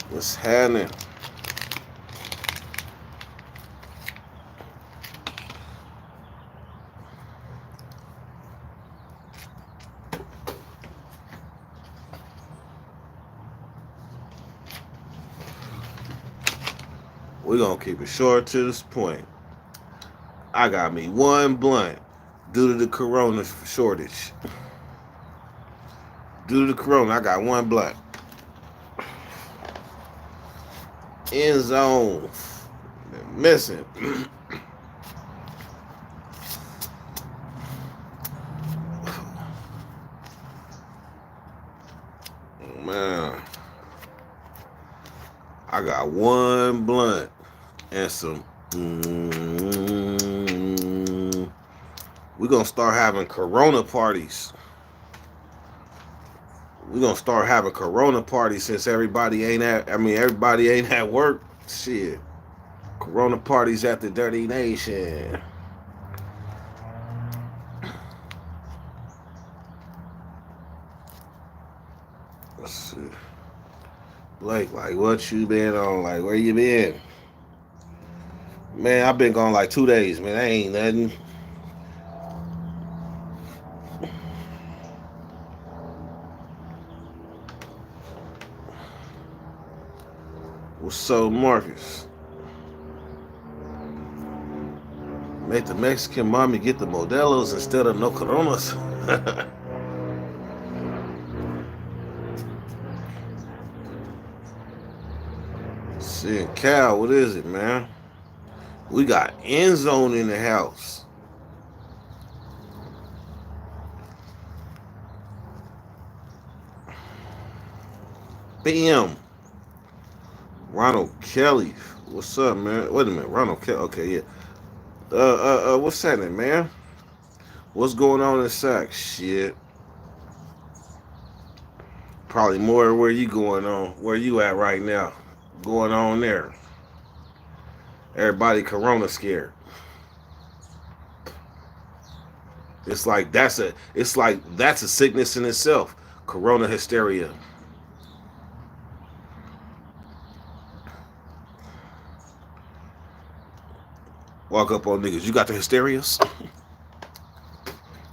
What's happening? We're gonna keep it short to this point. I got me one blunt due to the corona shortage. Due to the corona, I got one blunt. End zone. Missing. Man. I got one blunt and some. We're gonna start having Corona parties. We're gonna start having Corona parties since everybody ain't at. I mean, everybody ain't at work. Shit, Corona parties at the Dirty Nation. Let's see. Blake, like, what you been on? Like, where you been? Man, I've been gone like 2 days, man. That ain't nothing. What's up, Marcus? Make the Mexican mommy get the Modelos instead of no Coronas. Seeing Cal, what is it, man? We got end zone in the house. Bam. Ronald Kelly. What's up, man? Wait a minute. Ronald Kelly. Okay, yeah. What's happening, man? What's going on in Sac? Shit. Probably more where you going on. Where you at right now? Going on there. Everybody corona scared. It's like that's a sickness in itself. Corona hysteria. Walk up on niggas. You got the hysterias?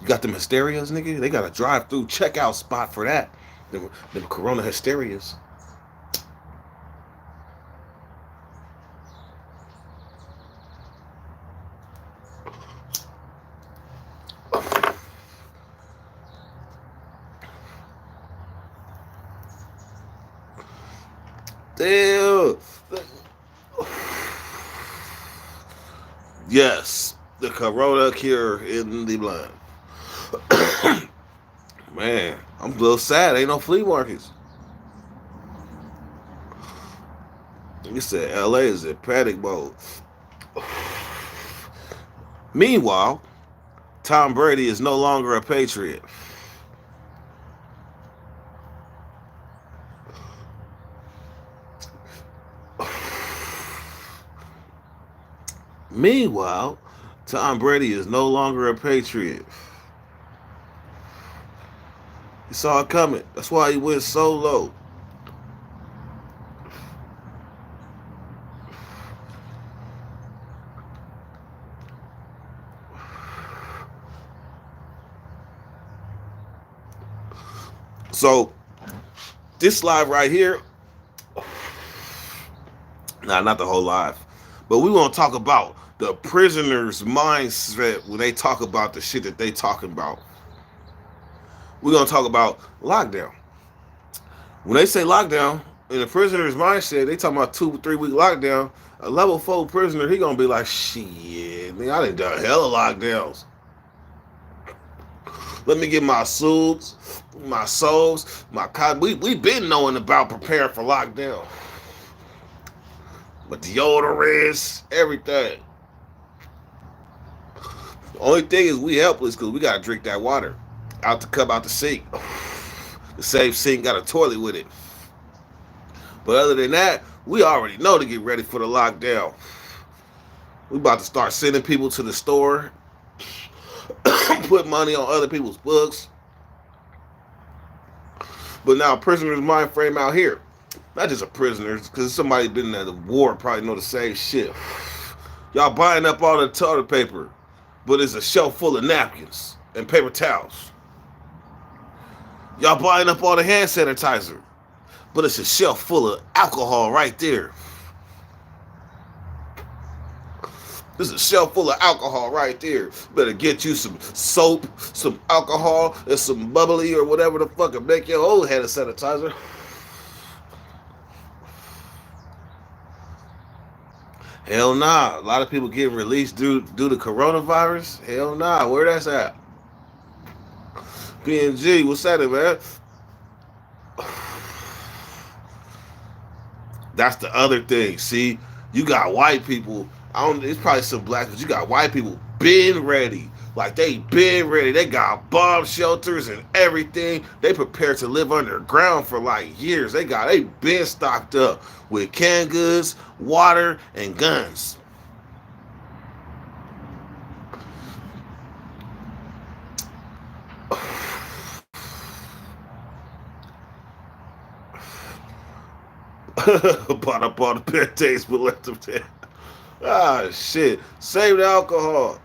You got them hysterias, nigga? They got a drive-through checkout spot for that. Them corona hysterias. Damn. Yes, the corona cure in the blind. Man, I'm a little sad. Ain't no flea markets. You said LA is in panic mode. Meanwhile, Tom Brady is no longer a Patriot. Meanwhile, Tom Brady is no longer a Patriot. He saw it coming. That's why he went so low. So, this live right here, nah, not the whole live, but we want to talk about the prisoners' mindset when they talk about the shit that they talking about. We're gonna talk about lockdown. When they say lockdown, in the prisoner's mindset, they talking about 2 3 week lockdown. A level 4 prisoner, he gonna be like, shit, man, I done done hella lockdowns. Let me get my suits, my souls, my cotton. We been knowing about preparing for lockdown. But deodorants, everything. The only thing is we helpless because we gotta drink that water out the cup, out the sink. The same sink got a toilet with it. But other than that, we already know to get ready for the lockdown. We about to start sending people to the store, put money on other people's books. But now prisoner's mind frame out here, not just a prisoner, because somebody been at the war probably know the same shit. Y'all buying up all the toilet paper, but it's a shelf full of napkins and paper towels. Y'all buying up all the hand sanitizer, but it's a shelf full of alcohol right there. There's a shelf full of alcohol right there. Better get you some soap, some alcohol, and some bubbly or whatever the fuck and make your own hand sanitizer. Hell nah. A lot of people getting released due to coronavirus. Hell nah. Where that's at? PNG, what's that, man? That's the other thing. See, you got white people. I don't. It's probably some black, but you got white people been ready. Like they been ready. They got bomb shelters and everything. They prepared to live underground for like years. They been stocked up with canned goods, water, and guns. Bought up all the bad taste, but left them there. Ah, shit. Save the alcohol.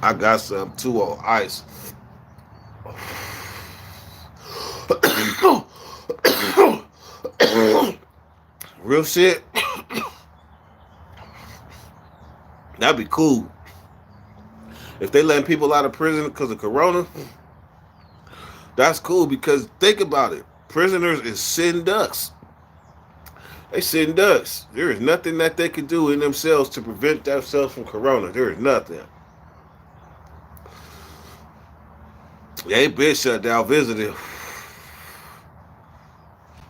I got some too on ice. Real shit. That'd be cool. If they letting people out of prison because of corona, that's cool because think about it. Prisoners is sitting ducks. They sitting ducks. There is nothing that they can do in themselves to prevent themselves from corona. There is nothing. They been shut down visiting.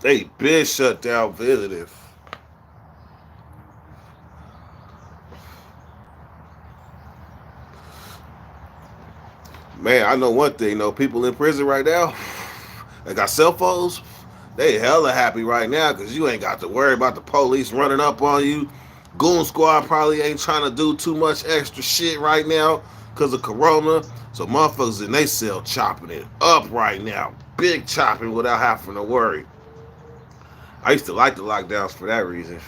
They been shut down visiting. Man, I know one thing though. People in prison right now, they got cell phones. They hella happy right now because you ain't got to worry about the police running up on you. Goon Squad probably ain't trying to do too much extra shit right now because of corona. So motherfuckers in they cell chopping it up right now. Big chopping without having to worry. I used to like the lockdowns for that reason.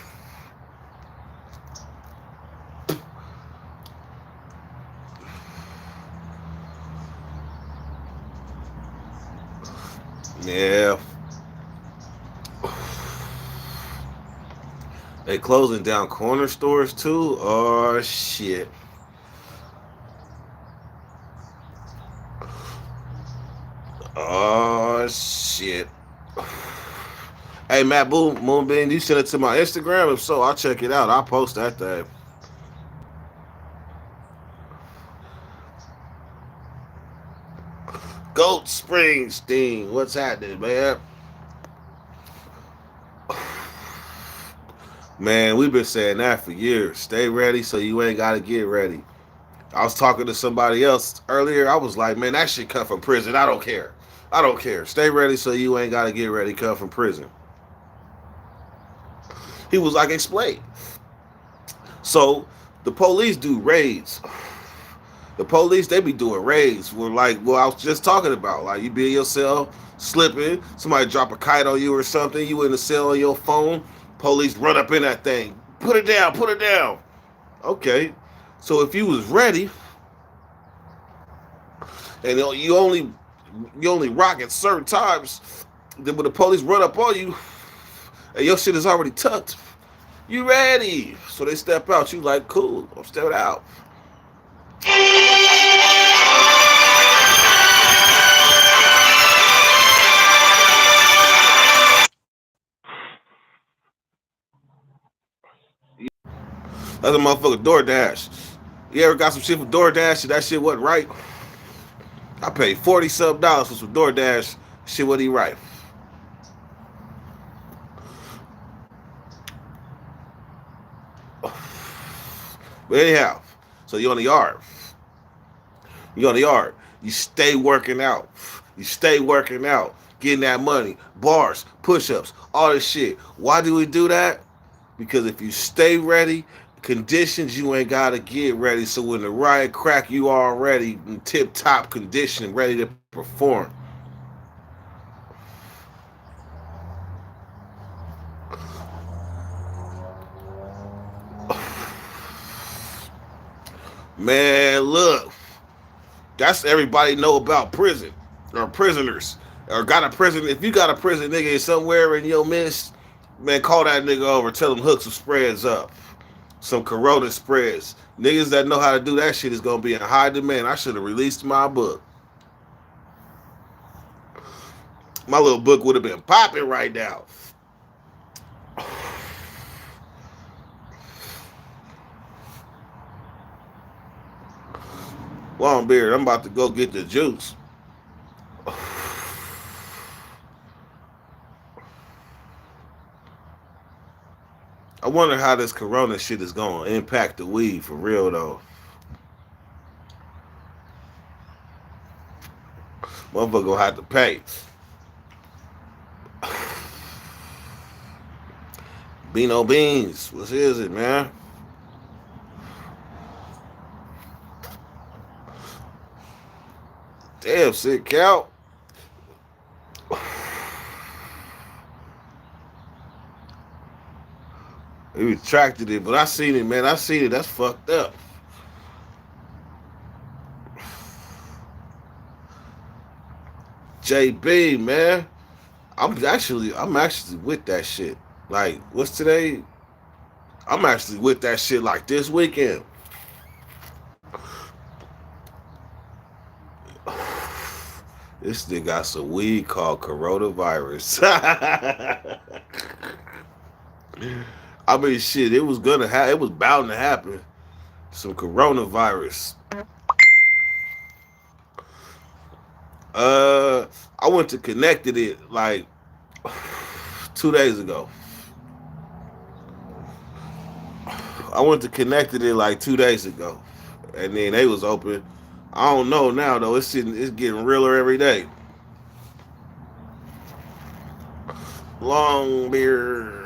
Yeah. They closing down corner stores too? Oh shit. Oh shit. Hey Matt Boom Moonbeam, you send it to my Instagram? If so, I'll check it out. I'll post that thing. Goat Springsteen, what's happening, man? Man, we've been saying that for years. Stay ready so you ain't gotta get ready. I was talking to somebody else earlier. I was like, man, that shit come from prison. I don't care. I don't care. Stay ready so you ain't gotta get ready. Come from prison. He was like, explain. So the police do raids. The police, they be doing raids. Where like, well, I was just talking about. Like, you be in your cell, slipping, somebody drop a kite on you or something, you in the cell on your phone, police run up in that thing. Put it down, put it down. Okay. So if you was ready, and you only rock at certain times, then when the police run up on you, and your shit is already tucked, you ready. So they step out, you like, cool, I'm stepping out. That's a motherfucker DoorDash. You ever got some shit from DoorDash and that shit wasn't right? I paid 40 some dollars for some DoorDash. Shit wasn't even right. But anyhow, so you on the yard. You on the yard. You stay working out. You stay working out. Getting that money. Bars, push-ups, all this shit. Why do we do that? Because if you stay ready conditions you ain't gotta get ready. So when the riot crack, you already in tip top condition, ready to perform. Man, look, that's everybody know about prison or prisoners or got a prison. If you got a prison nigga somewhere in your midst, man, call that nigga over. Tell him hook some spreads up, some Corona spreads. Niggas that know how to do that shit is gonna be in high demand. I should have released my book. My little book would have been popping right now. Longbeard, I'm about to go get the juice. I wonder how this Corona shit is gonna impact the weed for real though. Motherfucker gonna have to pay. Beano Beans, what is it, man? Damn, sick cow. He retracted it, but I seen it, man. I seen it. That's fucked up. JB, man. I'm actually with that shit. Like, what's today? I'm actually with that shit like this weekend. This nigga got some weed called coronavirus. I mean, shit, it was gonna happen. It was bound to happen. Some coronavirus. Uh, I went to connected it like 2 days ago. I went to connected it like 2 days ago, and then they was open. I don't know now though. It's getting realer every day. Long beard.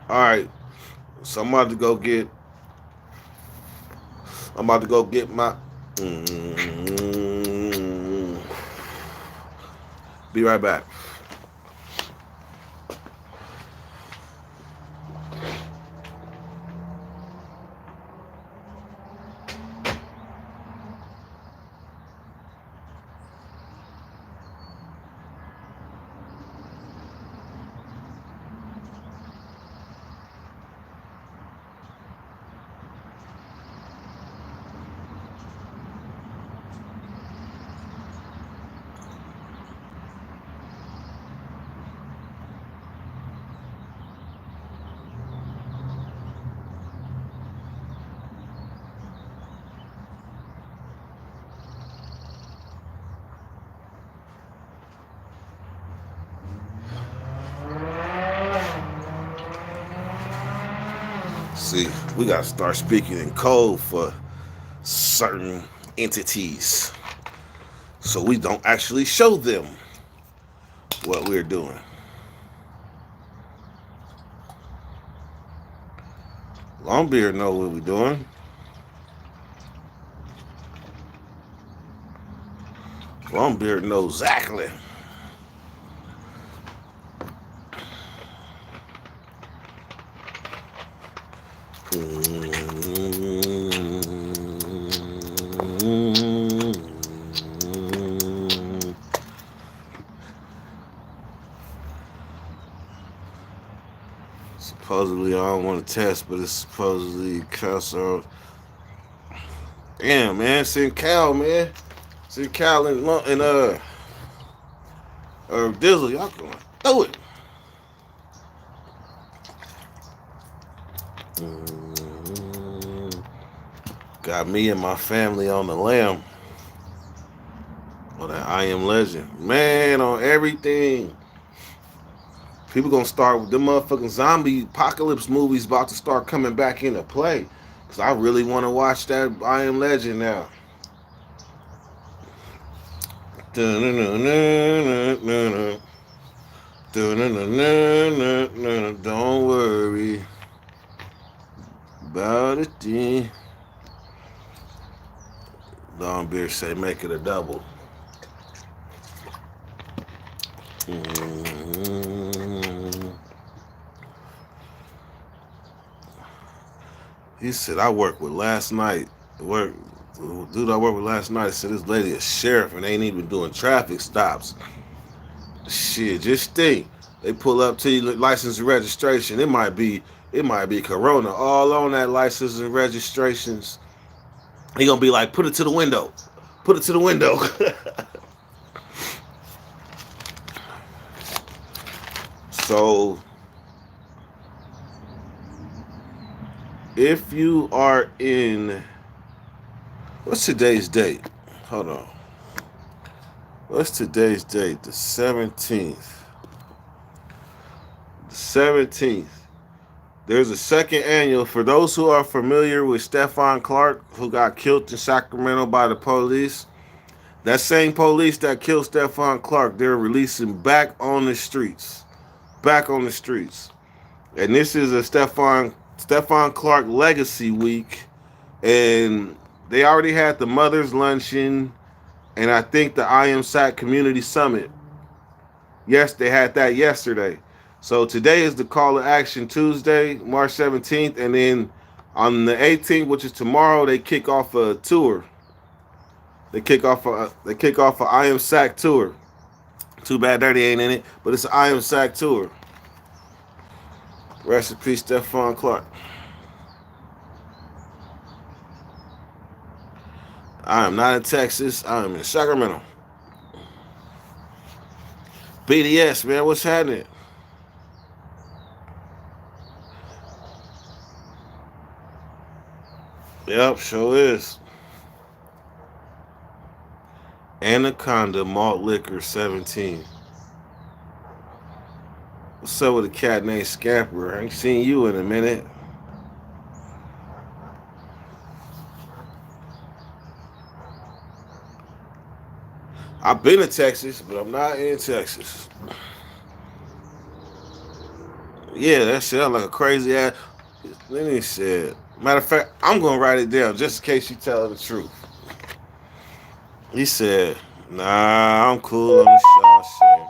All right, so I'm about to go get. I'm about to go get my. Mm, be right back. See, we gotta start speaking in code for certain entities, so we don't actually show them what we're doing. Longbeard know what we're doing. Longbeard knows exactly. Supposedly, I don't want to test, but it's supposedly cancer. Damn, man, send Cal, man. Send Cal and Dizzle, y'all going through it. Got me and my family on the lamb. On that I Am Legend. Man, on everything. People gonna start with them motherfucking zombie apocalypse movies about to start coming back into play. Cause I really want to watch that I Am Legend now. Don't worry about it. Long Beard say make it a double. Mm-hmm. He said I worked with last night. Work dude I worked with last night said this lady a sheriff and ain't even doing traffic stops. Shit, just think. They pull up to you license and registration. It might be Corona all on that license and registrations. He gonna be like, put it to the window. Put it to the window. So if you are in what's today's date? Hold on. What's today's date? The 17th. The 17th. There's a second annual. For those who are familiar with Stephon Clark, who got killed in Sacramento by the police, that same police that killed Stephon Clark, they're releasing back on the streets. Back on the streets. And this is a Stephon Clark Legacy Week. And they already had the Mother's Luncheon and I think the I Am Sac Community Summit. Yes, they had that yesterday. So today is the Call to Action Tuesday, March 17th, and then on the 18th, which is tomorrow, they kick off a tour. They kick off a I Am Sac tour. Too bad Dirty ain't in it, but it's an I Am Sac tour. Rest in peace, Stephon Clark. I am not in Texas. I am in Sacramento. BDS, man, what's happening? Yep, sure is. Anaconda Malt Liquor 17. What's up with a cat named Scamper? I ain't seen you in a minute. I've been to Texas, but I'm not in Texas. Yeah, that sounds like a crazy ass. Then he said, matter of fact, I'm gonna write it down just in case you tell the truth. He said, nah, I'm cool on the Shawshank.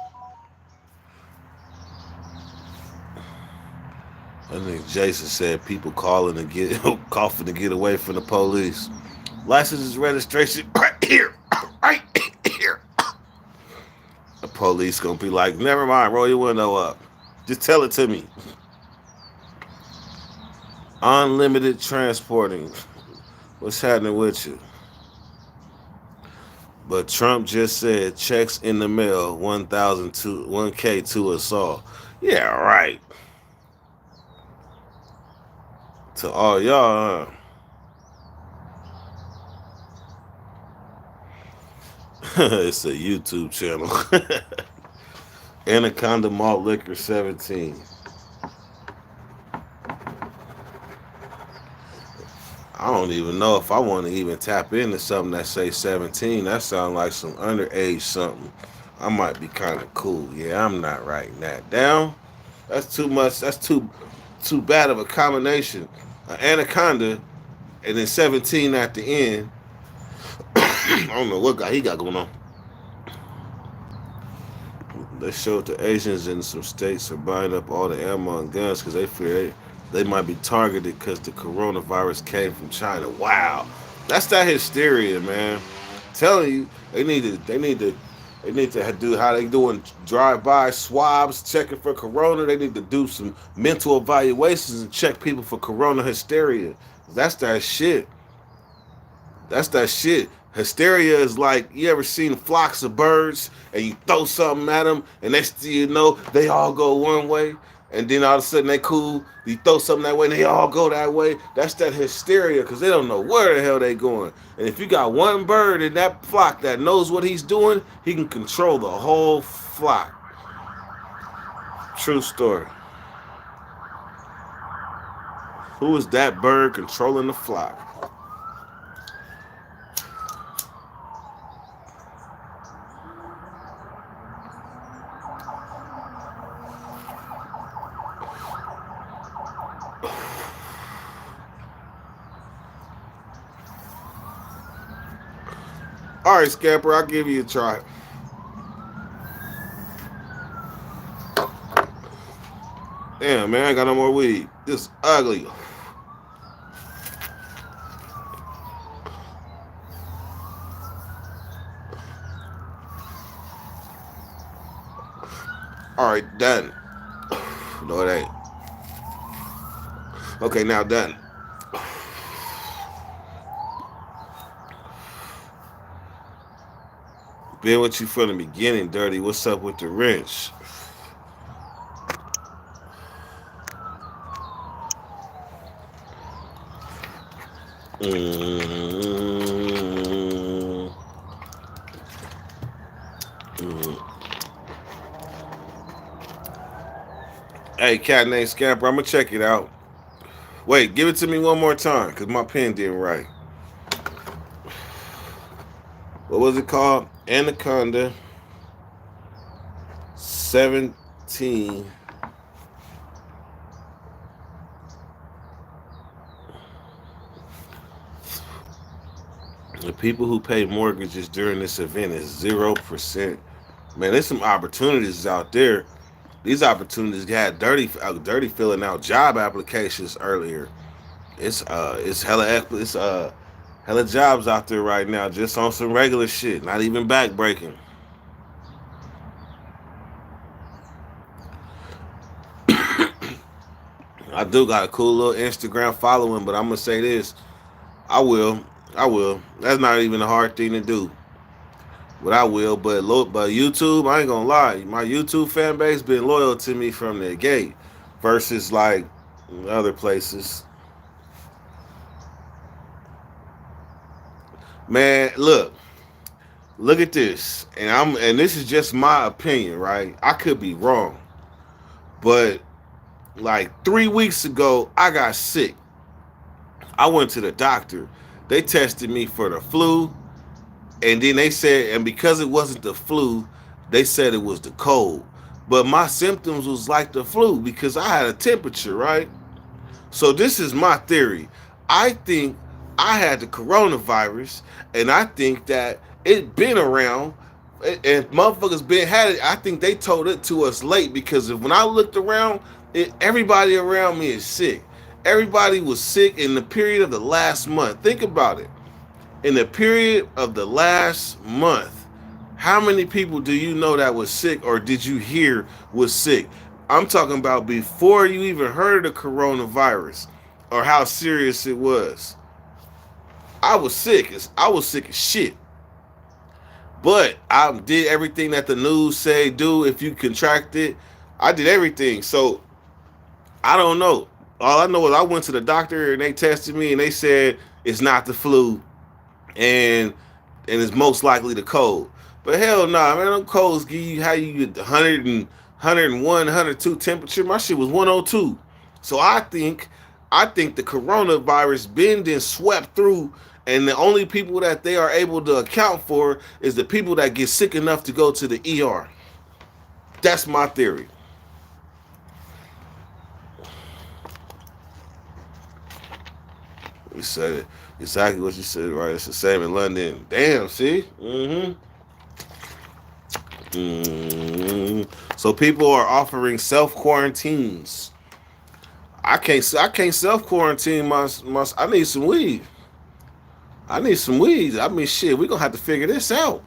I think Jason said people calling to get coughing to get away from the police. License registration right here. Right here. The police gonna be like, never mind, roll your window up. Just tell it to me. Unlimited transporting. What's happening with you? But Trump just said checks in the mail 1K to us all. Yeah, right. To all y'all, huh? It's a YouTube channel. Anaconda Malt Liquor 17. I don't even know if I want to even tap into something that say 17. That sounds like some underage something. I might be kind of cool. Yeah, I'm not writing that down. That's too much. That's too bad of a combination. An anaconda and then 17 at the end. I don't know what guy he got going on. They showed the Asians in some states are buying up all the ammo and guns because they fear they might be targeted because the coronavirus came from China. Wow, that's that hysteria, man. I'm telling you, they need to do how they doing drive-by swabs, checking for corona. They need to do some mental evaluations and check people for corona hysteria. That's that shit. That's that shit. Hysteria is like you ever seen flocks of birds and you throw something at them and next thing you know they all go one way and then all of a sudden they cool. You throw something that way and they all go that way. That's that hysteria because they don't know where the hell they going. And if you got one bird in that flock that knows what he's doing, he can control the whole flock. True story. Who is that bird controlling the flock? All right, Scamper, I'll give you a try. Damn, man, I ain't got no more weed. This is ugly. All right, done. No, it ain't. Okay, now done. Been with you from the beginning, Dirty. What's up with the wrench? Mm, mm. Hey, cat named Scamper, I'm gonna check it out. Wait, give it to me one more time, cause my pen didn't write. What was it called? Anaconda 17. The people who pay mortgages during this event is 0%. Man, there's some opportunities out there. These opportunities had dirty filling out job applications earlier. It's hella jobs out there right now, just on some regular shit, not even back breaking. I do got a cool little Instagram following, but I'm gonna say this: I will, I will. That's not even a hard thing to do, but I will. But YouTube, I ain't gonna lie, my YouTube fan base been loyal to me from the gate, versus like other places. Man, look at this, and this is just my opinion, right? I could be wrong, but like 3 weeks ago, I got sick. I went to the doctor. They tested me for the flu, and then they said, and because it wasn't the flu, they said it was the cold. But my symptoms was like the flu because I had a temperature, right? So this is my theory. I think I had the coronavirus, and I think that it been around, and motherfuckers been had it. I think they told it to us late because when I looked around, everybody around me is sick. Everybody was sick in the period of the last month. Think about it. In the period of the last month, how many people do you know that was sick or did you hear was sick? I'm talking about before you even heard of the coronavirus or how serious it was. I was sick. I was sick as shit. But I did everything that the news say do if you contract it. I did everything. So I don't know. All I know is I went to the doctor and they tested me and they said it's not the flu and it's most likely the cold. But hell nah, man, them colds give you how you get the 102 temperature. My shit was 102. So I think the coronavirus been then swept through, and the only people that they are able to account for is the people that get sick enough to go to the ER. That's my theory. You said it exactly what you said, right? It's the same in London. Damn, see? So people are offering self quarantines. I can't self quarantine my. I need some weed. I need some weed. I mean, shit. We gonna have to figure this out.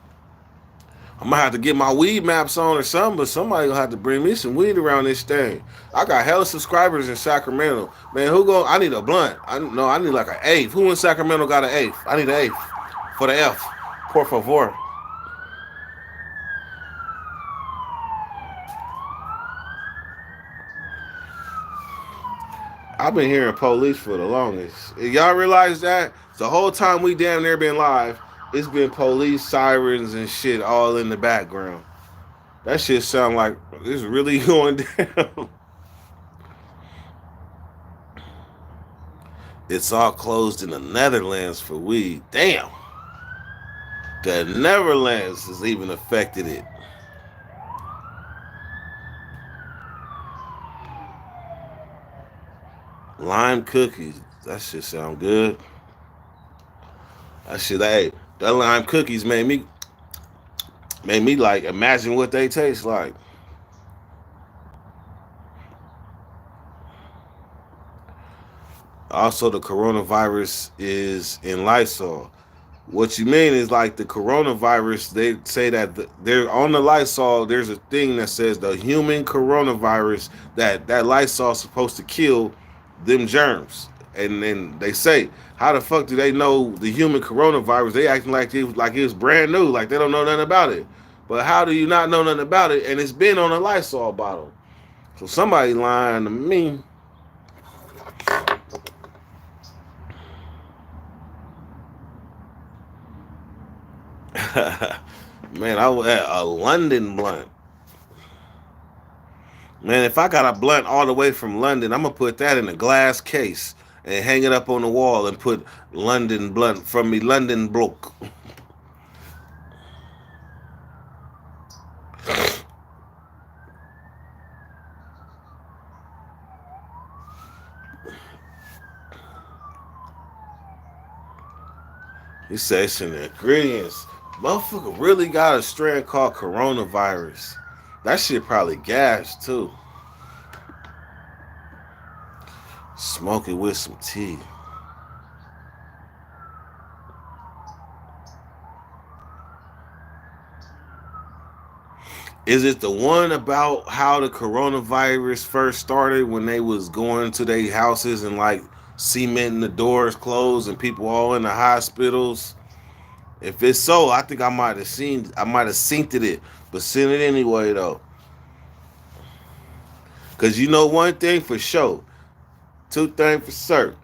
I'm gonna have to get my weed maps on or something, but somebody gonna have to bring me some weed around this thing. I got hella subscribers in Sacramento. Man, who go? I need a blunt. I need like an eighth. Who in Sacramento got an eighth? I need an eighth for the F. Por favor. I've been hearing police for the longest. Y'all realize that? The whole time we damn near been live, it's been police sirens and shit all in the background. That shit sound like it's really going down. It's all closed in the Netherlands for weed. Damn. The Netherlands has even affected it. Lime cookies. That shit sound good. That shit, hey, That lime cookies made me like imagine what they taste like. Also, the coronavirus is in Lysol. What you mean is like the coronavirus. They say that they're on the Lysol. There's a thing that says the human coronavirus that Lysol supposed to kill them germs. And then they say, how the fuck do they know the human coronavirus? They acting like it was brand new, like they don't know nothing about it. But how do you not know nothing about it? And it's been on a Lysol bottle. So somebody lying to me. Man, I was at a London blunt. Man, if I got a blunt all the way from London, I'm gonna put that in a glass case and hang it up on the wall and put London blunt from me, London bloke. He says it's in the ingredients. Motherfucker really got a strand called coronavirus. That shit probably gas too. Smoke it with some tea. Is it the one about how the coronavirus first started when they was going to their houses and like cementing the doors closed and people all in the hospitals? If it's so, I think I might have synced it, but send it anyway though. Cause you know one thing for sure, two things for certain.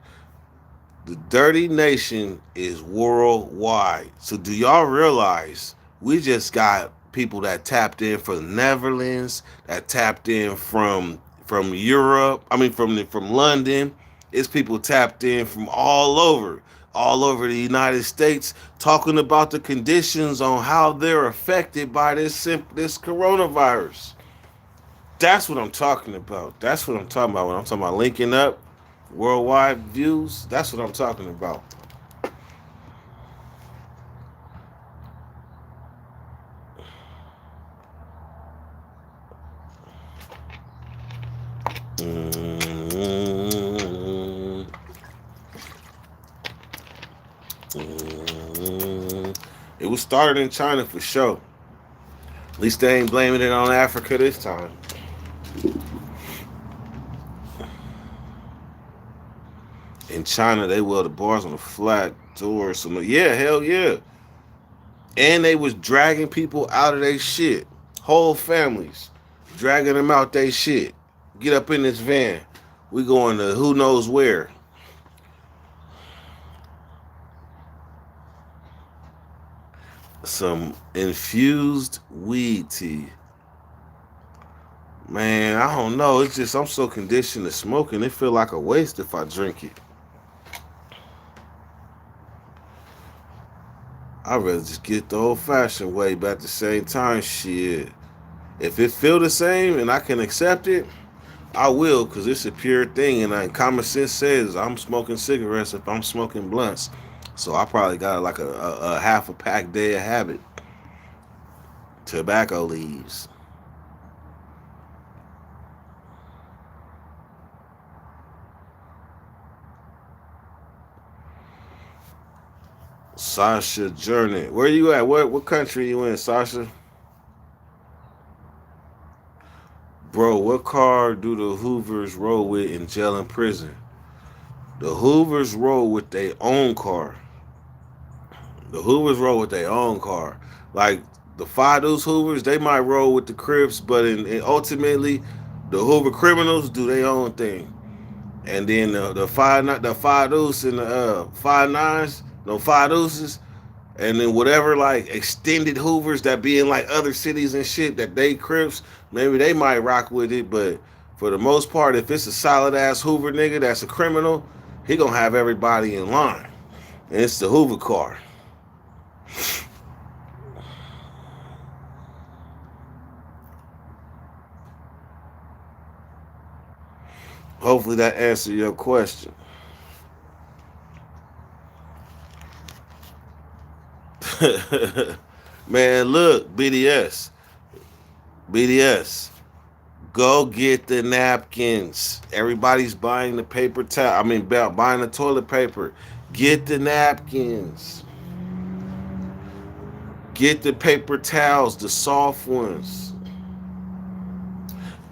The Dirty Nation is worldwide. So do y'all realize we just got people that tapped in from the Netherlands, that tapped in from Europe. I mean from London. It's people tapped in from all over the United States, talking about the conditions on how they're affected by this coronavirus. That's what I'm talking about. That's what I'm talking about when I'm talking about linking up worldwide views. That's what I'm talking about. Mm-hmm. Mm-hmm. It was started in China for sure. At least they ain't blaming it on Africa this time. In China, they weld the bars on the flat doors. So yeah, hell yeah. And they was dragging people out of their shit. Whole families. Dragging them out their shit. Get up in this van. We going to who knows where. Some infused weed tea. Man, I don't know. It's just I'm so conditioned to smoking. It feel like a waste if I drink it. I'd rather just get the old fashioned way, but at the same time, shit. If it feel the same and I can accept it, I will, cause it's a pure thing, and common sense says I'm smoking cigarettes if I'm smoking blunts. So I probably got like a half a pack day of habit. Tobacco leaves. Sasha Journey. Where you at? What country you in, Sasha? Bro, what car do the Hoovers roll with in jail and prison? The Hoovers roll with their own car. The Hoovers roll with their own car. Like the Five Deuce Hoovers, they might roll with the Crips, but ultimately, the Hoover criminals do their own thing. And then the five deuce and the five nines, no five deuces, and then whatever like extended Hoovers that be in like other cities and shit that they Crips, maybe they might rock with it, but for the most part, if it's a solid ass Hoover nigga that's a criminal, he gonna have everybody in line. And it's the Hoover car. Hopefully that answered your question. Man, look, BDS, go get the napkins. Everybody's buying the paper towel. I mean, buying the toilet paper. Get the napkins. Get the paper towels, the soft ones.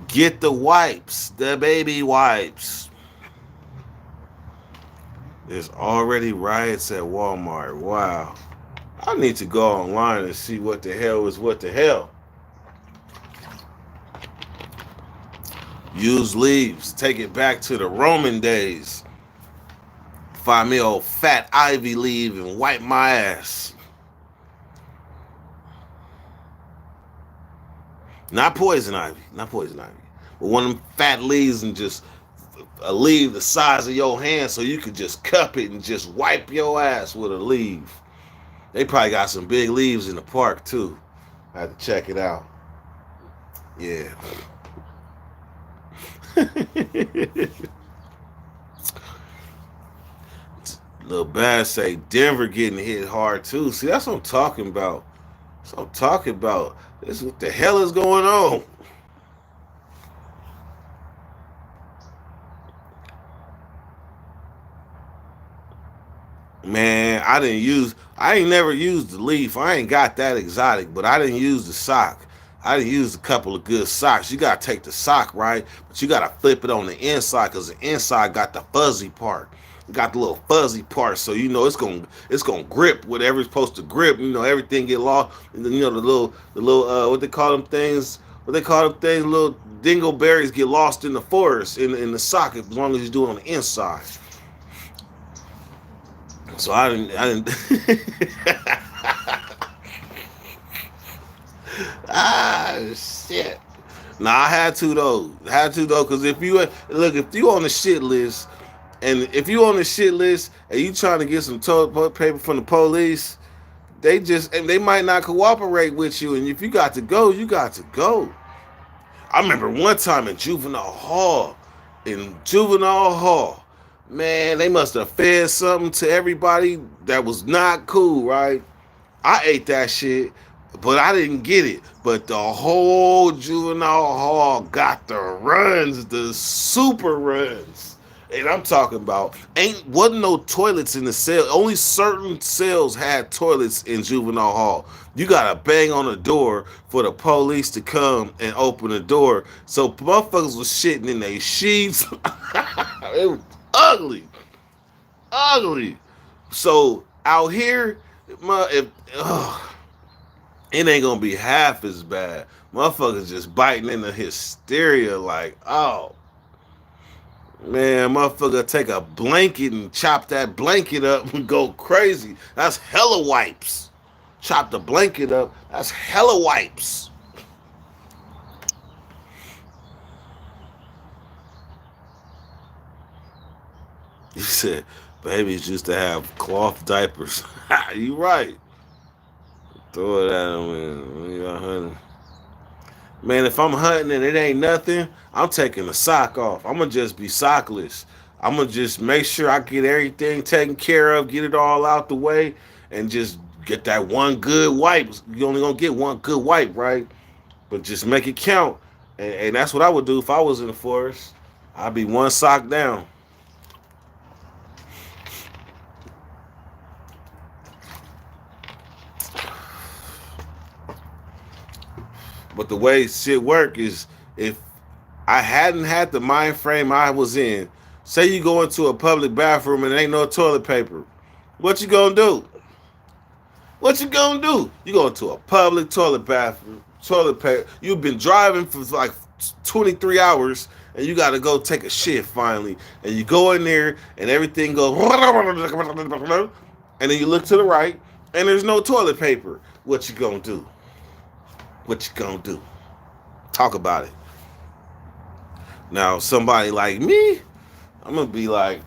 Get the wipes, the baby wipes. There's already riots at Walmart. Wow. I need to go online and see what the hell is what the hell. Use leaves. Take it back to the Roman days. Find me old fat ivy leaf and wipe my ass. Not poison ivy. Not poison ivy. But one of them fat leaves and just a leaf the size of your hand so you could just cup it and just wipe your ass with a leaf. They probably got some big leaves in the park too. I have to check it out. Yeah. Lil Bass say Denver getting hit hard too. See, that's what I'm talking about. That's what I'm talking about. This what the hell is going on? Man, I ain't never used the leaf. I ain't got that exotic, but I didn't use the sock. I didn't use a couple of good socks. You gotta take the sock, right? But you gotta flip it on the inside because the inside got the fuzzy part. It got the little fuzzy part, so you know it's gonna grip whatever it's supposed to grip. You know, everything get lost. And then, you know, the little what they call them things? What they call them things? Little dingleberries get lost in the forest in the sock as long as you do it on the inside. So I didn't. Ah, shit. Nah, I had to though. Cause if you on the shit list, and if you on the shit list and you trying to get some toilet paper from the police, they might not cooperate with you. And if you got to go, you got to go. I remember one time in juvenile hall. Man, they must have fed something to everybody that was not cool, right? I ate that shit, but I didn't get it. But the whole juvenile hall got the runs, the super runs. And I'm talking about wasn't no toilets in the cell. Only certain cells had toilets in juvenile hall. You gotta bang on the door for the police to come and open the door. So motherfuckers was shitting in their sheets. It was ugly, ugly. So out here, it ain't gonna be half as bad. Motherfuckers just biting into hysteria like, oh man, motherfucker take a blanket and chop that blanket up and go crazy. That's hella wipes. Chop the blanket up. That's hella wipes. He said, babies used to have cloth diapers. You right. Throw it at them and you got hunting. Man, if I'm hunting and it ain't nothing, I'm taking the sock off. I'm gonna just be sockless. I'm gonna just make sure I get everything taken care of, get it all out the way, and just get that one good wipe. You only gonna get one good wipe, right? But just make it count. And that's what I would do if I was in the forest. I'd be one sock down. But the way shit work is if I hadn't had the mind frame I was in, say you go into a public bathroom and there ain't no toilet paper, what you gonna do? What you gonna do? You go into a public toilet bathroom, toilet paper. You've been driving for like 23 hours and you gotta go take a shit finally. And you go in there and everything goes and then you look to the right and there's no toilet paper. What you gonna do? What you gonna do? Talk about it. Now, somebody like me, I'm gonna be like,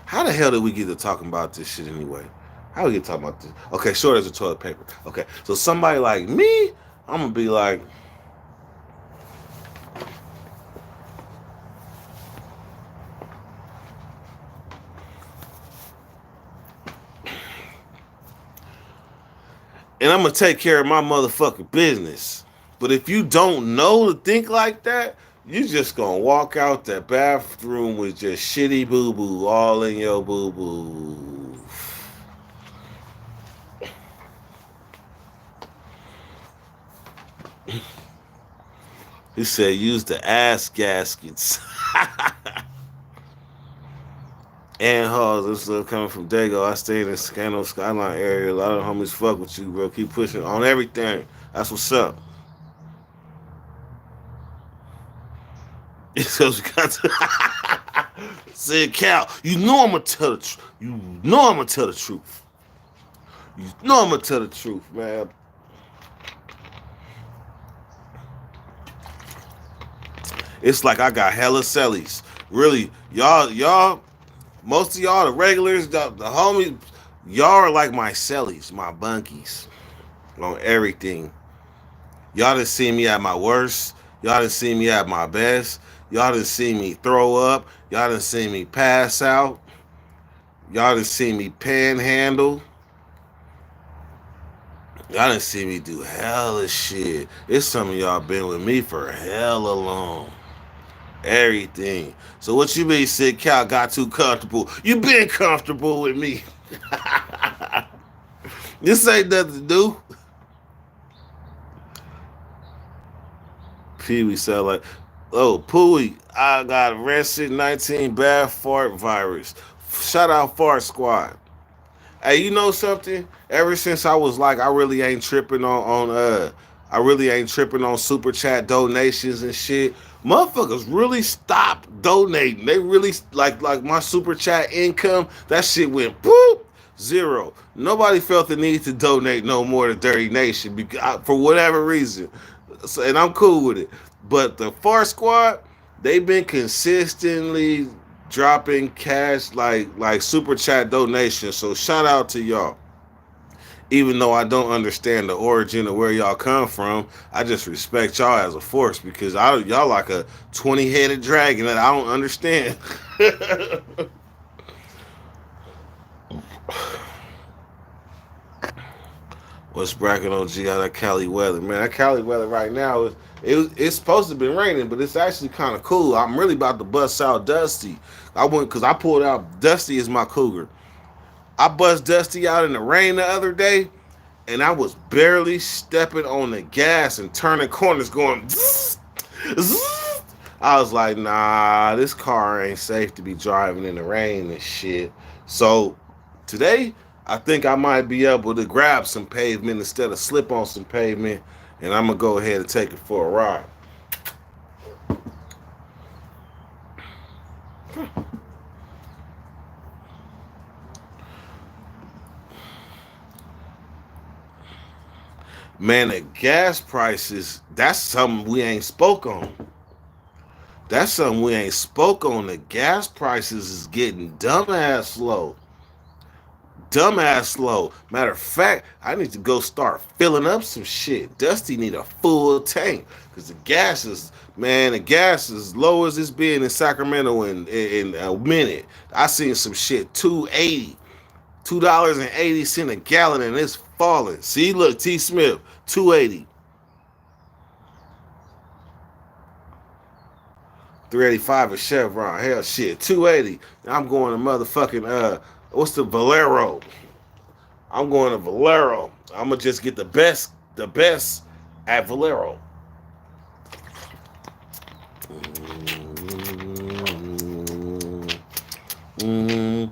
how the hell did we get to talking about this shit anyway? How we get talking about this? Okay, sure, there's a toilet paper. Okay, so somebody like me, I'm gonna be like, and I'm gonna take care of my motherfucking business. But if you don't know to think like that, you just gonna walk out that bathroom with just shitty boo boo all in your boo boo. He said use the ass gaskets. And Halls, this stuff coming from Dago. I stay in the Scano Skyline area. A lot of homies fuck with you, bro. Keep pushing on everything. That's what's up. So we got to said Cal, you know I'm gonna tell the truth. You know I'm gonna tell the truth. You know I'm gonna tell the truth, man. It's like I got hella cellies. Really, y'all, most of y'all, the regulars, the homies, y'all are like my cellies, my bunkies on everything. Y'all done see me at my worst. Y'all done see me at my best. Y'all done see me throw up. Y'all done see me pass out. Y'all done see me panhandle. Y'all done see me do hella shit. It's some of y'all been with me for hella long. Everything. So what you mean, said Cal got too comfortable? You been comfortable with me. This ain't nothing new. Pee Wee sound like, oh, Pooey, I got arrested 19 bad fart virus. Shout out Fart Squad. Hey, you know something? Ever since I was like, I really ain't tripping on super chat donations and shit. Motherfuckers really stopped donating. They really like my super chat income. That shit went boop zero. Nobody felt the need to donate no more to Dirty Nation because, for whatever reason. So, and I'm cool with it. But the Far Squad, they've been consistently dropping cash like super chat donations. So shout out to y'all. Even though I don't understand the origin of where y'all come from, I just respect y'all as a force because y'all like a 20-headed dragon that I don't understand. What's bracket on G out of Cali weather? Man, that Cali weather right now it's supposed to be raining, but it's actually kind of cool. I'm really about to bust out Dusty. I went because I pulled out Dusty is my cougar. I bust Dusty out in the rain the other day, and I was barely stepping on the gas and turning corners, going. Zzz, zzz. I was like, nah, this car ain't safe to be driving in the rain and shit. So today, I think I might be able to grab some pavement instead of slip on some pavement, and I'm gonna go ahead and take it for a ride. Man, the gas prices, that's something we ain't spoke on. That's something we ain't spoke on. The gas prices is getting dumbass low. Dumbass low. Matter of fact, I need to go start filling up some shit. Dusty need a full tank because the gas is low as it's been in Sacramento in a minute. I seen some shit $2.80 a gallon, and it's falling. See, look, T Smith, 280. 385 a Chevron. Hell shit. 280. I'm going to motherfucking what's the Valero? I'm going to Valero. I'm gonna just get the best at Valero. Mm-hmm.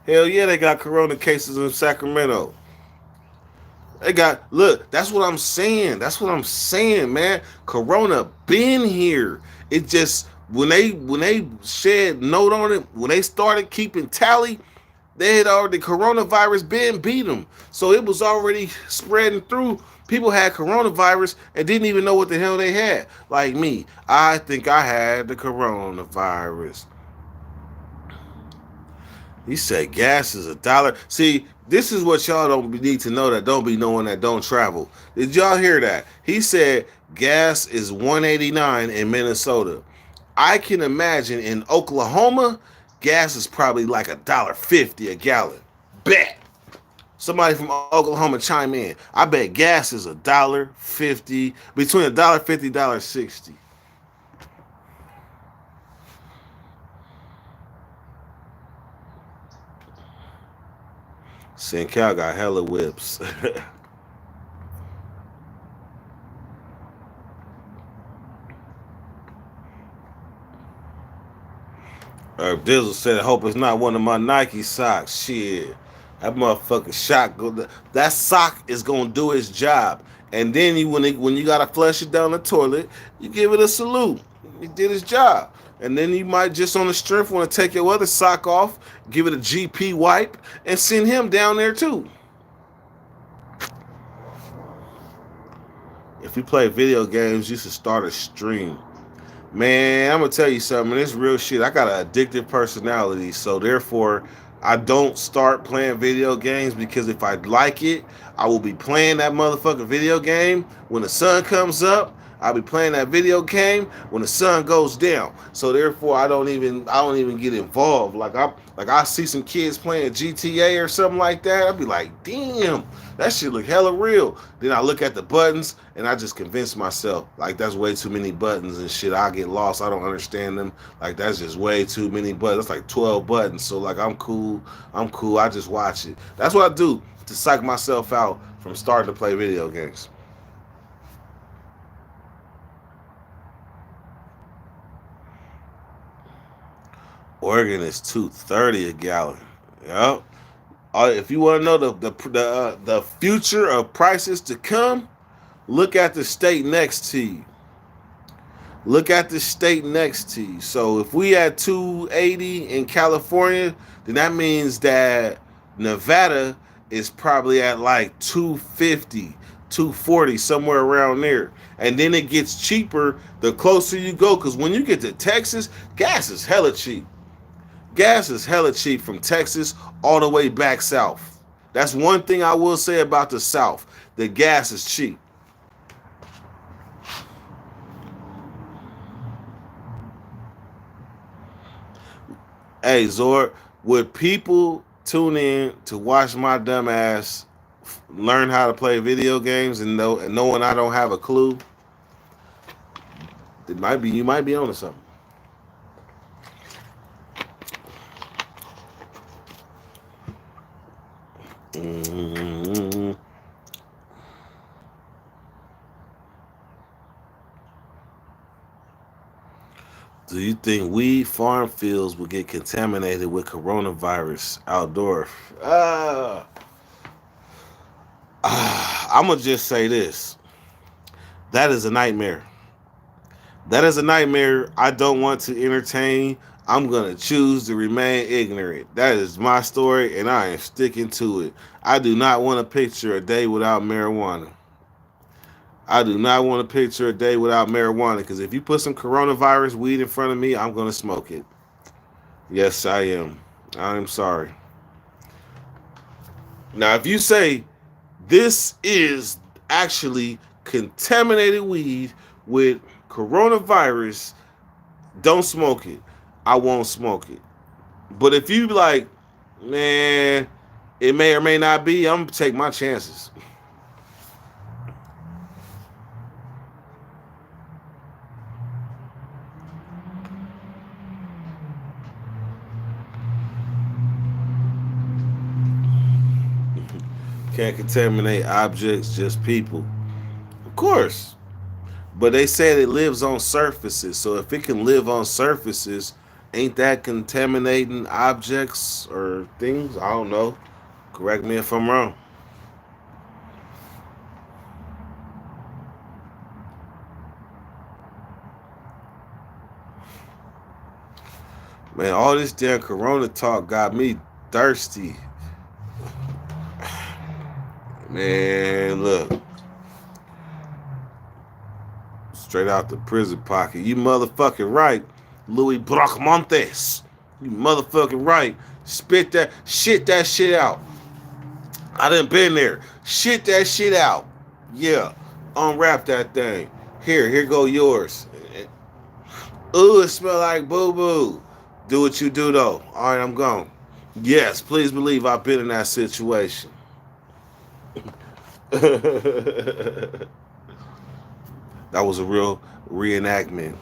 Hell yeah, they got corona cases in Sacramento. They got look. That's what I'm saying. That's what I'm saying, man. Corona been here. It just when they shed note on it, when they started keeping tally, they had already coronavirus been beat them. So it was already spreading through. People had coronavirus and didn't even know what the hell they had. Like me, I think I had the coronavirus. He said gas is $1. See, this is what y'all don't need to know that don't be knowing that don't travel. Did y'all hear that? He said gas is $1.89 in Minnesota. I can imagine in Oklahoma, gas is probably like $1.50 a gallon. Bet. Somebody from Oklahoma chime in. I bet gas is $1.50, between $1.50 $1.60. St. Cal got hella whips. Dizzle said, I hope it's not one of my Nike socks. Shit. That motherfucking shot that sock is gonna do its job. And then when you gotta flush it down the toilet, you give it a salute. It did its job. And then you might just on the strength want to take your other sock off, give it a GP wipe, and send him down there too. If you play video games, you should start a stream. Man, I'm gonna tell you something. It's real shit. I got an addictive personality, so therefore, I don't start playing video games because if I like it, I will be playing that motherfucking video game when the sun comes up. I'll be playing that video game when the sun goes down. So therefore, I don't even get involved. I see some kids playing GTA or something like that. I'd be like, damn, that shit look hella real. Then I look at the buttons and I just convince myself like that's way too many buttons and shit. I get lost. I don't understand them. Like that's just way too many buttons. That's like 12 buttons. So like I'm cool. I'm cool. I just watch it. That's what I do to psych myself out from starting to play video games. Oregon is 230 a gallon. Yep. If you want to know the future of prices to come, look at the state next to you. Look at the state next to you. So if we at 280 in California, then that means that Nevada is probably at like 250, 240, somewhere around there. And then it gets cheaper the closer you go. Because when you get to Texas, gas is hella cheap. Gas is hella cheap from Texas all the way back south. That's one thing I will say about the South. The gas is cheap. Hey, Zord, would people tune in to watch my dumb ass learn how to play video games and knowing I don't have a clue? It might be you might be onto something. Mm-hmm. Do you think weed farm fields will get contaminated with coronavirus outdoor? I'm gonna just say this: that is a nightmare. That is a nightmare I don't want to entertain. I'm going to choose to remain ignorant. That is my story, and I am sticking to it. I do not want to picture a day without marijuana. I do not want to picture a day without marijuana because if you put some coronavirus weed in front of me, I'm going to smoke it. Yes, I am. I am sorry. Now, if you say this is actually contaminated weed with coronavirus, don't smoke it. I won't smoke it. But if you like, man, it may or may not be, I'm gonna take my chances. Can't contaminate objects, just people. Of course. But they said it lives on surfaces. So if it can live on surfaces, ain't that contaminating objects or things? I don't know. Correct me if I'm wrong. Man, all this damn corona talk got me thirsty. Man, look. Straight out the prison pocket. You motherfucking right, Louis Bracamontes. You motherfucking right. Shit that shit out. I done been there. Shit that shit out. Yeah. Unwrap that thing. Here go yours. Ooh, it smell like boo-boo. Do what you do though. All right, I'm gone. Yes, please believe I've been in that situation. That was a real reenactment.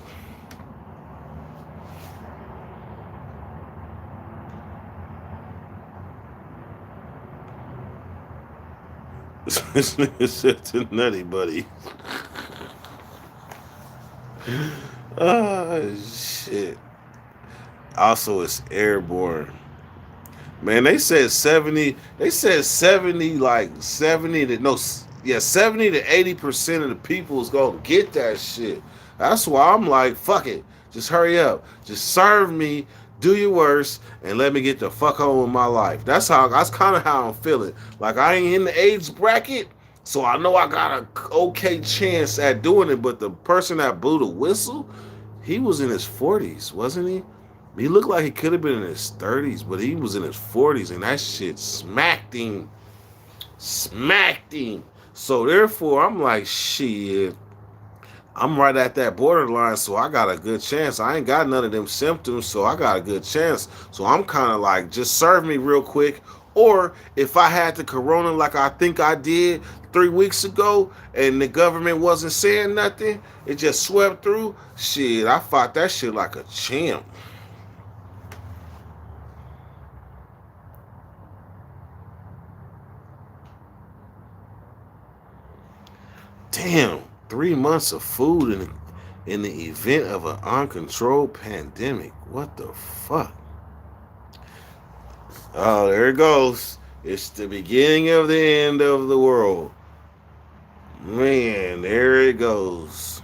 This nigga said to Nutty Buddy. Oh shit. Also, it's airborne. Man, they said 70. They said 70, like 70 to no, yeah, 70 to 80% of the people is gonna get that shit. That's why I'm like, fuck it, just hurry up, just serve me, do your worst, and let me get the fuck on with my life. That's kind of how I'm feeling. Like I ain't in the age bracket, so I know I got a okay chance at doing it. But the person that blew the whistle, he was in his 40s, wasn't he? He looked like he could have been in his 30s, but he was in his 40s, and that shit smacked him. Smacked him. So therefore, I'm like, shit. I'm right at that borderline, so I got a good chance. I ain't got none of them symptoms, so I got a good chance. So I'm kind of like, just serve me real quick. Or if I had the corona like I think I did 3 weeks ago and the government wasn't saying nothing, it just swept through, shit, I fought that shit like a champ. Damn, 3 months of food in the event of an uncontrolled pandemic. What the fuck? Oh, there it goes. It's the beginning of the end of the world. Man, there it goes.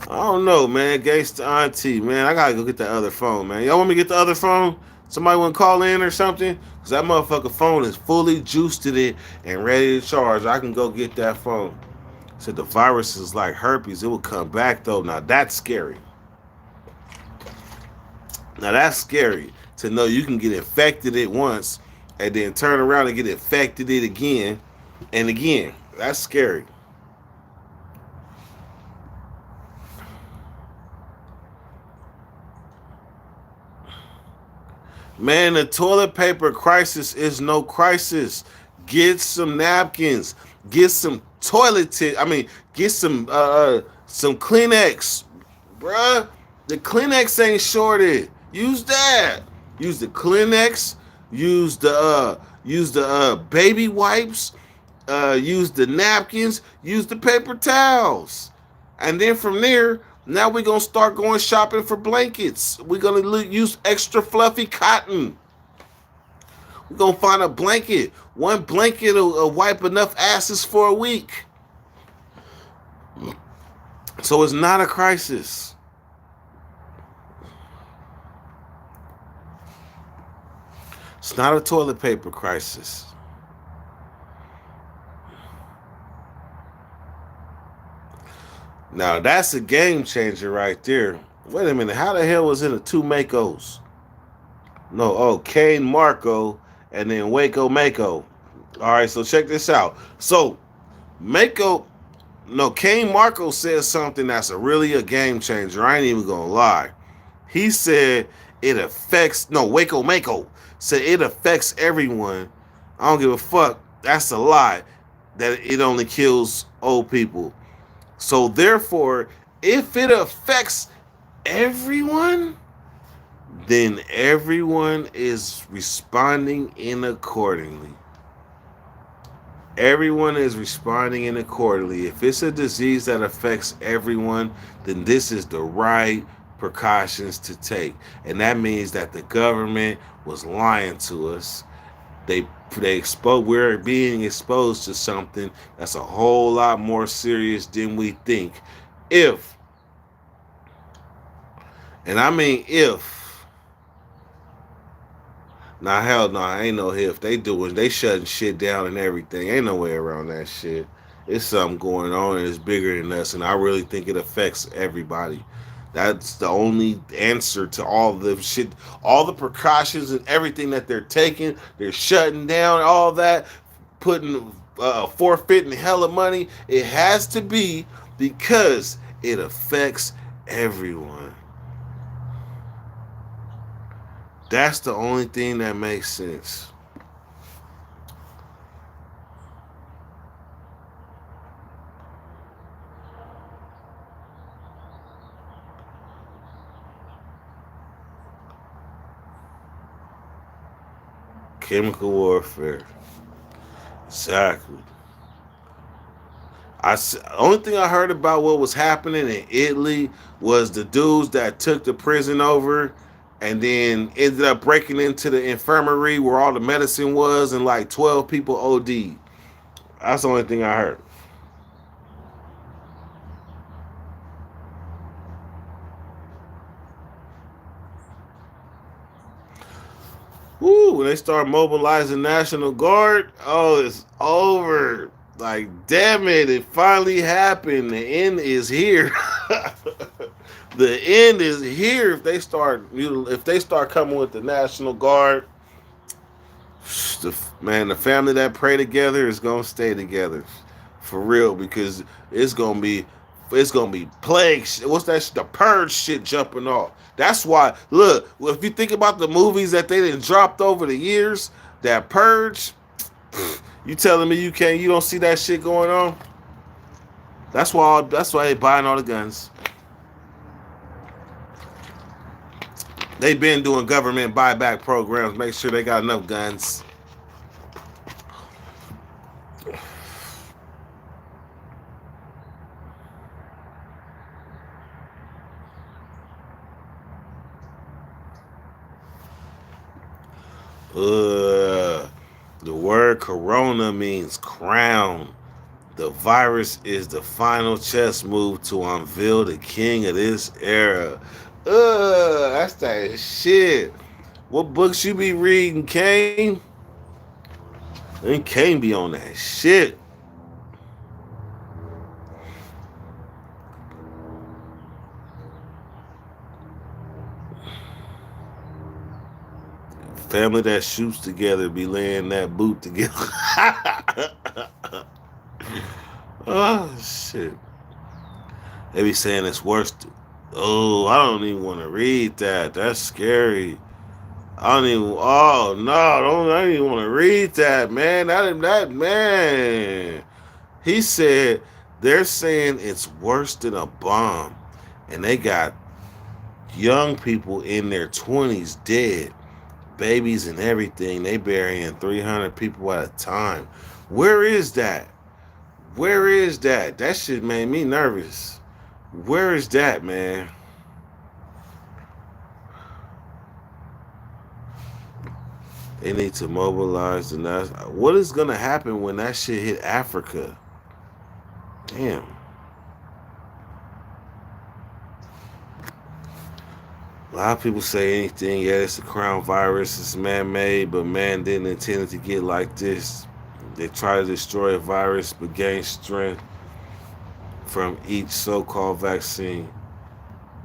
I don't know, man. Gangsta Auntie, man. I gotta go get that other phone, man. Y'all want me to get the other phone? Somebody want to call in or something? Because that motherfucker phone is fully juiced in it and ready to charge. I can go get that phone. Said the virus is like herpes. It will come back, though. Now, that's scary. Now, that's scary to know you can get infected it once and then turn around and get infected it again and again. That's scary. Man, the toilet paper crisis is no crisis. Get some napkins. Get some get some Kleenex, bruh. The Kleenex ain't shorted. Use that. Use the Kleenex. Use the baby wipes. Use the napkins. Use the paper towels. And then from there, now we're going to start going shopping for blankets. We're going to use extra fluffy cotton. We're going to find a blanket. One blanket will wipe enough asses for a week. So it's not a crisis. It's not a toilet paper crisis. Now that's a game changer right there. Wait a minute, how the hell was it a two Makos? No, oh, Kane Marco and then Waco Mako. All right, so check this out. So Mako, no, Kane Marco said something that's really a game changer. I ain't even gonna lie. He said it affects no Waco Mako said it affects everyone. I don't give a fuck. That's a lie. That it only kills old people. So therefore, if it affects everyone, then everyone is responding in accordingly. Everyone is responding in accordingly. If it's a disease that affects everyone, then this is the right precautions to take. And that means that the government was lying to us. We're being exposed to something that's a whole lot more serious than we think. If, and I mean if, nah, hell no, ain't no if. They shutting shit down and everything. Ain't no way around that shit. It's something going on and it's bigger than us, and I really think it affects everybody. That's the only answer to all the shit, all the precautions and everything that they're taking. They're shutting down all that, putting forfeiting hella money. It has to be because it affects everyone. That's the only thing that makes sense. Chemical warfare. Exactly. Only thing I heard about what was happening in Italy was the dudes that took the prison over and then ended up breaking into the infirmary where all the medicine was and like 12 people OD'd. That's the only thing I heard. Woo, when they start mobilizing National Guard, oh, it's over. Like, damn it, it finally happened. The end is here. The end is here. If they start coming with the National Guard, the family that pray together is gonna stay together, for real. Because it's gonna be, it's gonna be plague. What's that? The purge shit jumping off. That's why. Look, if you think about the movies that they done dropped over the years, that purge. You telling me you don't see that shit going on? That's why they buying all the guns. They been doing government buyback programs, make sure they got enough guns. The word corona means crown. The virus is the final chess move to unveil the king of this era. That's that shit. What books you be reading, Kane? And Kane be on that shit. Family that shoots together be laying that boot together. Oh shit. They be saying it's worse. Oh, I don't even want to read that. That's scary. I don't even. Oh no, don't. I don't even want to read that, man. That man. He said they're saying it's worse than a bomb, and they got young people in their 20s dead, babies and everything. They burying 300 people at a time. Where is that? Where is that? That shit made me nervous. Where is that, man? They need to mobilize the national. What is gonna happen when that shit hit Africa? Damn. A lot of people say anything. Yeah, it's a crown virus. It's man-made, but man didn't intend it to get like this. They try to destroy a virus, but gain strength from each so-called vaccine.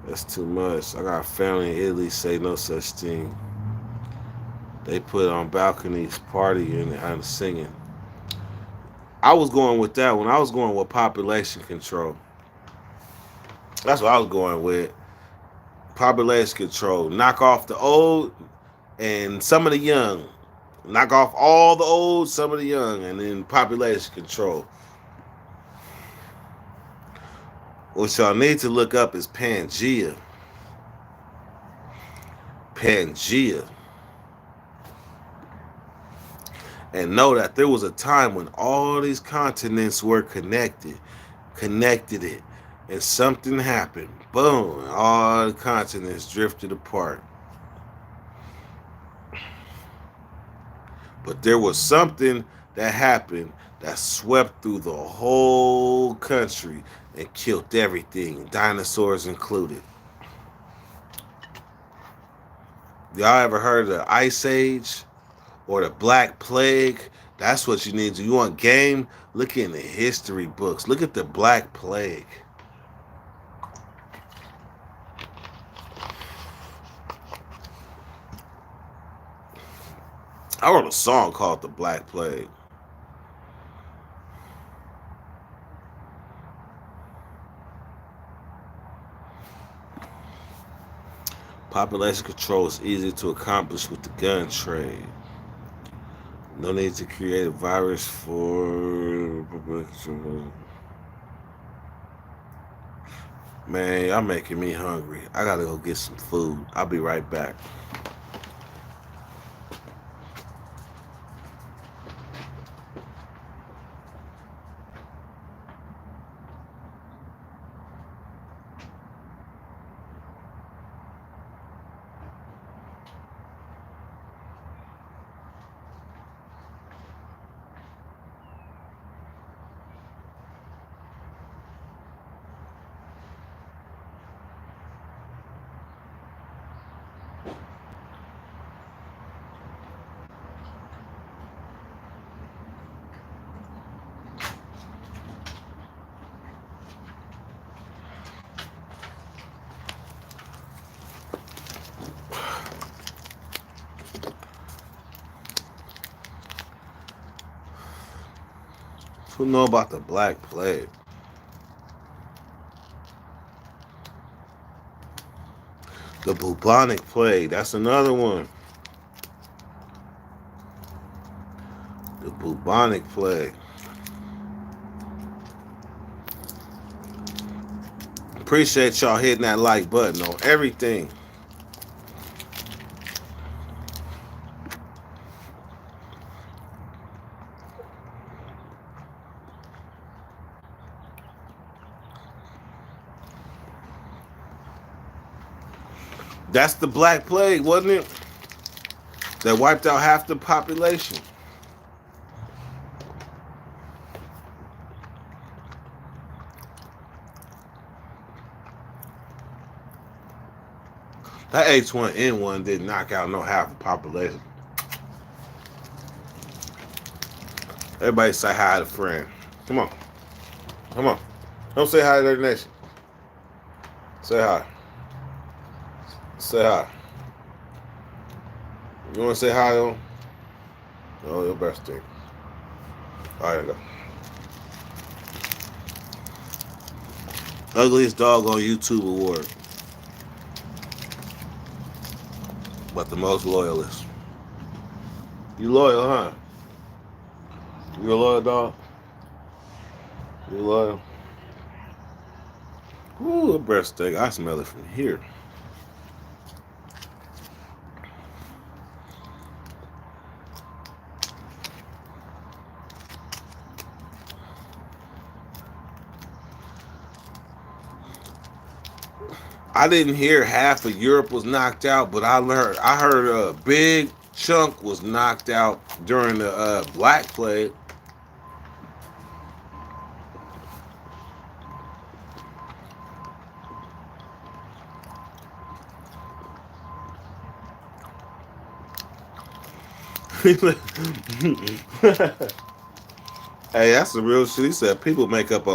That's too much. I got family in Italy say no such thing. They put on balconies partying and singing. I was going with that one. I was going with population control. That's what I was going with. Population control. Knock off the old and some of the young. Knock off all the old, some of the young, and then population control. What y'all need to look up is Pangea. Pangea. And know that there was a time when all these continents were connected it, and something happened. Boom, all the continents drifted apart. But there was something that happened that swept through the whole country and killed everything, dinosaurs included. Y'all ever heard of the Ice Age or the Black Plague? That's what you need to. You want game? Look in the history books. Look at the Black Plague. I wrote a song called The Black Plague. Population control is easy to accomplish with the gun trade. No need to create a virus for. Man, y'all making me hungry. I gotta go get some food. I'll be right back. Who know about the Black Plague? The bubonic plague. That's another one. The bubonic plague. Appreciate y'all hitting that like button on everything. That's the Black Plague, wasn't it? That wiped out half the population. That H1N1 didn't knock out no half the population. Everybody say hi to friend. Come on. Come on. Don't say hi to their nation. Say hi. Say hi. You want to say hi to them? Oh, your best thing. All right, go. Ugliest dog on YouTube award. But the most loyalist. You loyal, huh? You a loyal dog? You loyal? Ooh, a breast steak. I smell it from here. I didn't hear half of Europe was knocked out, but I heard a big chunk was knocked out during the Black Plague. Hey, that's the real shit. He said people make up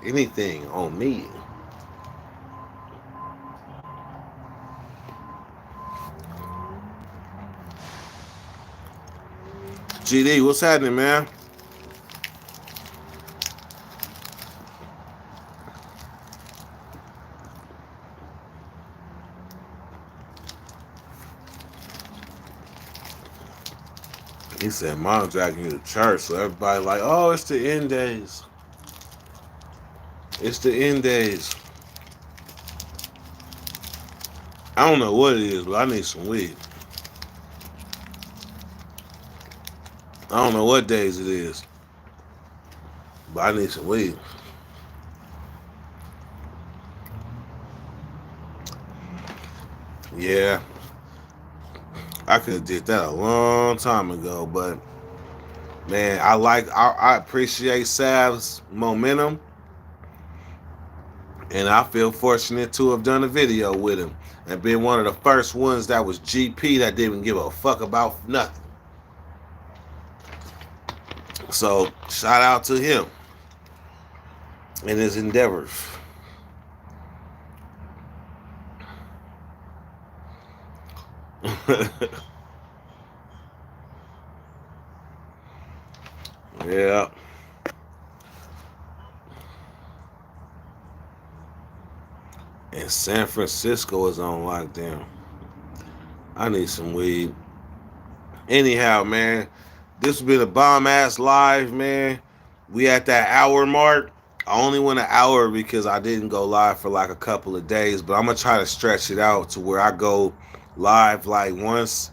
anything on me. GD, what's happening, man? He said, Mom dragging you to church. So everybody like, oh, it's the end days. It's the end days. I don't know what it is, but I need some weed. I don't know what days it is, but I need some weed. Yeah. I could have did that a long time ago, but man, I appreciate Sav's momentum, and I feel fortunate to have done a video with him and been one of the first ones that was GP that didn't give a fuck about nothing. So shout out to him and his endeavors. Yeah. And San Francisco is on lockdown. I need some weed. Anyhow, man, this has been a bomb ass live, man. We at that hour mark. I only went an hour because I didn't go live for like a couple of days, but I'm gonna try to stretch it out to where I go live like once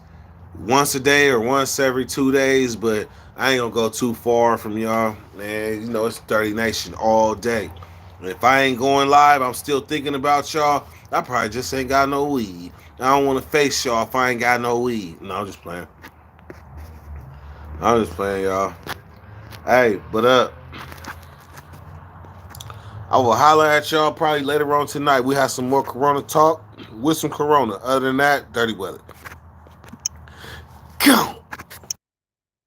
a day or once every 2 days, but I ain't gonna go too far from y'all, man. You know, it's 30 Nation all day. And if I ain't going live, I'm still thinking about y'all. I probably just ain't got no weed. I don't want to face y'all if I ain't got no weed. No, I'm just playing. I'm just playing, y'all. Hey, but I will holler at y'all probably later on tonight. We have some more Corona talk with some Corona. Other than that, dirty weather.